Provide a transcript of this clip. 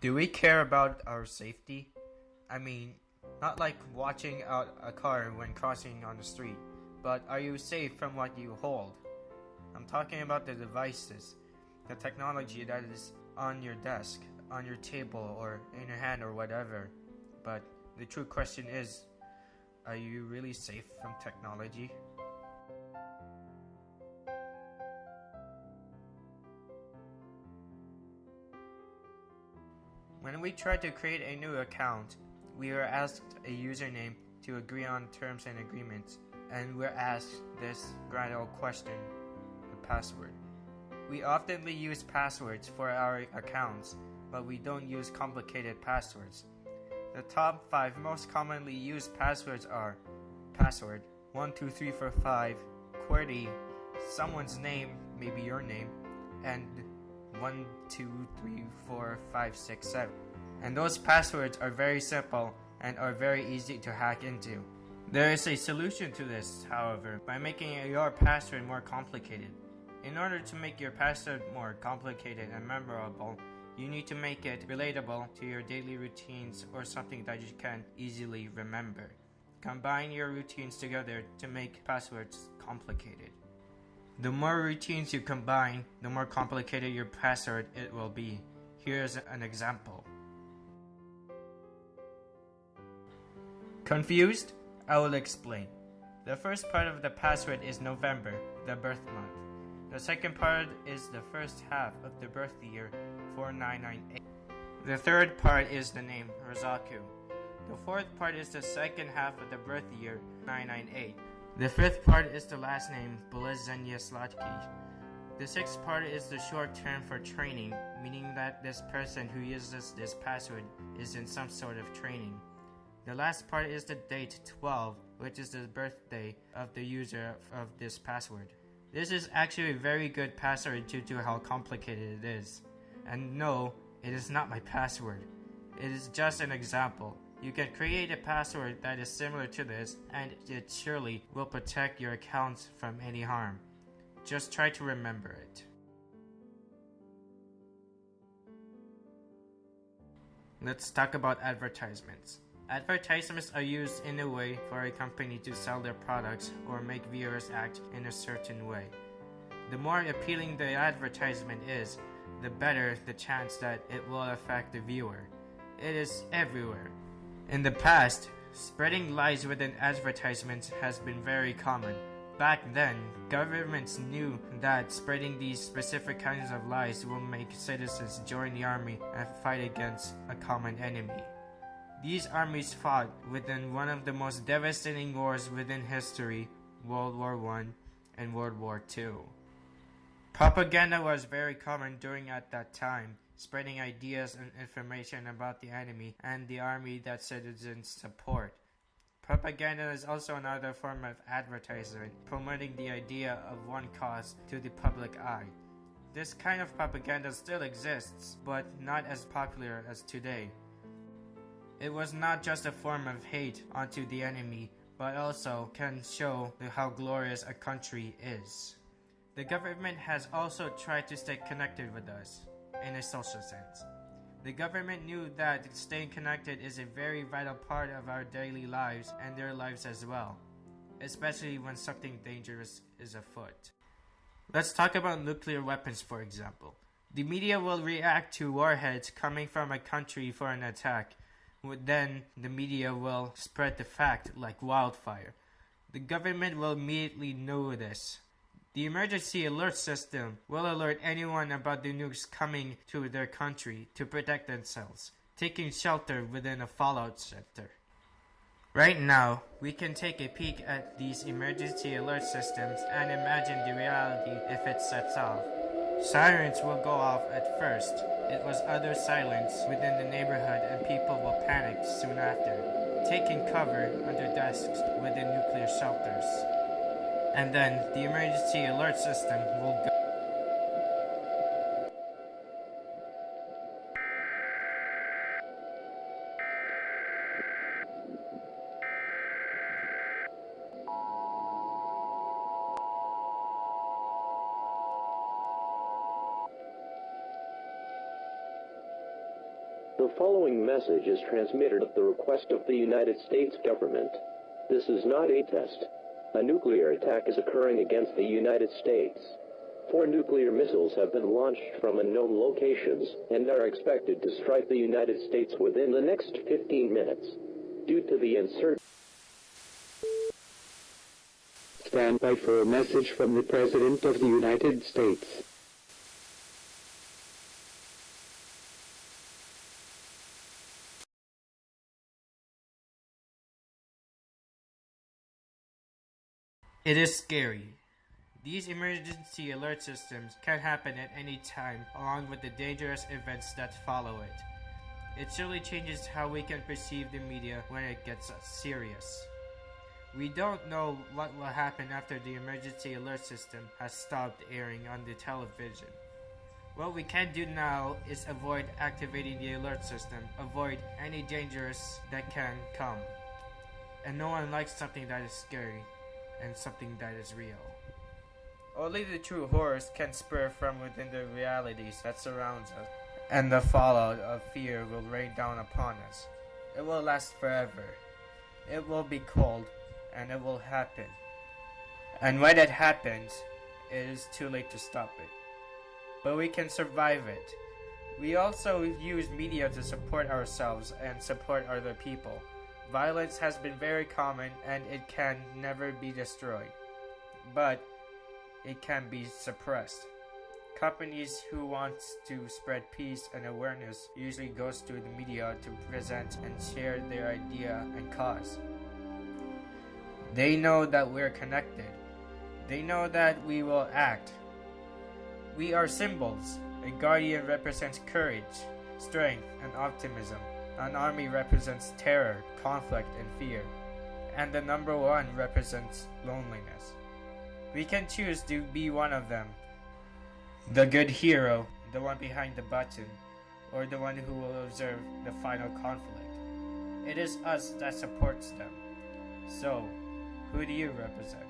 Do we care about our safety? I mean, not like watching out a car when crossing on the street, but are you safe from what you hold? I'm talking about the devices, the technology that is on your desk, on your table, or in your hand, or whatever. But the true question is, are you really safe from technology? When we try to create a new account, we are asked a username to agree on terms and agreements, and we're asked this grand old question, the password. We oftenly use passwords for our accounts, but we don't use complicated passwords. The top 5 most commonly used passwords are password, 12345, QWERTY, someone's name, maybe your name, and 1234567. And those passwords are very simple and are very easy to hack into. There is a solution to this, however, by making your password more complicated. In order to make your password more complicated and memorable, you need to make it relatable to your daily routines or something that you can easily remember. Combine your routines together to make passwords complicated. The more routines you combine, the more complicated your password it will be. Here's an example. Confused? I will explain. The first part of the password is November, the birth month. The second part is the first half of the birth year, 4998. The third part is the name, Rozaku. The fourth part is the second half of the birth year, 998. The fifth part is the last name, Bolezhenia-Sladky. The sixth part is the short term for training, meaning that this person who uses this password is in some sort of training. The last part is the date 12, which is the birthday of the user of this password. This is actually a very good password due to how complicated it is. And no, it is not my password. It is just an example. You can create a password that is similar to this, and it surely will protect your accounts from any harm. Just try to remember it. Let's talk about advertisements. Advertisements are used in a way for a company to sell their products or make viewers act in a certain way. The more appealing the advertisement is, the better the chance that it will affect the viewer. It is everywhere. In the past, spreading lies within advertisements has been very common. Back then, governments knew that spreading these specific kinds of lies will make citizens join the army and fight against a common enemy. These armies fought within one of the most devastating wars within history, World War I and World War II. Propaganda was very common during at that time, spreading ideas and information about the enemy and the army that citizens support. Propaganda is also another form of advertisement, promoting the idea of one cause to the public eye. This kind of propaganda still exists, but not as popular as today. It was not just a form of hate onto the enemy, but also can show how glorious a country is. The government has also tried to stay connected with us, in a social sense. The government knew that staying connected is a very vital part of our daily lives and their lives as well, especially when something dangerous is afoot. Let's talk about nuclear weapons, for example. The media will react to warheads coming from a country for an attack. Then the media will spread the fact like wildfire. The government will immediately know this. The emergency alert system will alert anyone about the nukes coming to their country to protect themselves, taking shelter within a fallout shelter. Right now, we can take a peek at these emergency alert systems and imagine the reality if it sets off. Sirens will go off at first. It was utter silence within the neighborhood and people will panic soon after, taking cover under desks within nuclear shelters. And then the emergency alert system will go. The following message is transmitted at the request of the United States government. This is not a test. A nuclear attack is occurring against the United States. 4 nuclear missiles have been launched from unknown locations and are expected to strike the United States within the next 15 minutes. Due to the uncertainty, stand by for a message from the President of the United States. It is scary. These emergency alert systems can happen at any time, along with the dangerous events that follow it. It surely changes how we can perceive the media when it gets serious. We don't know what will happen after the emergency alert system has stopped airing on the television. What we can do now is avoid activating the alert system, avoid any dangers that can come. And no one likes something that is scary and something that is real. Only the true horrors can spur from within the realities that surrounds us, and the fallout of fear will rain down upon us. It will last forever. It will be cold, and it will happen. And when it happens, it is too late to stop it. But we can survive it. We also use media to support ourselves and support other people. Violence has been very common and it can never be destroyed, but it can be suppressed. Companies who want to spread peace and awareness usually goes to the media to present and share their idea and cause. They know that we're connected. They know that we will act. We are symbols. A guardian represents courage, strength, and optimism. An army represents terror, conflict, and fear. And the number 1 represents loneliness. We can choose to be one of them. The good hero, the one behind the button, or the one who will observe the final conflict. It is us that supports them. So, who do you represent?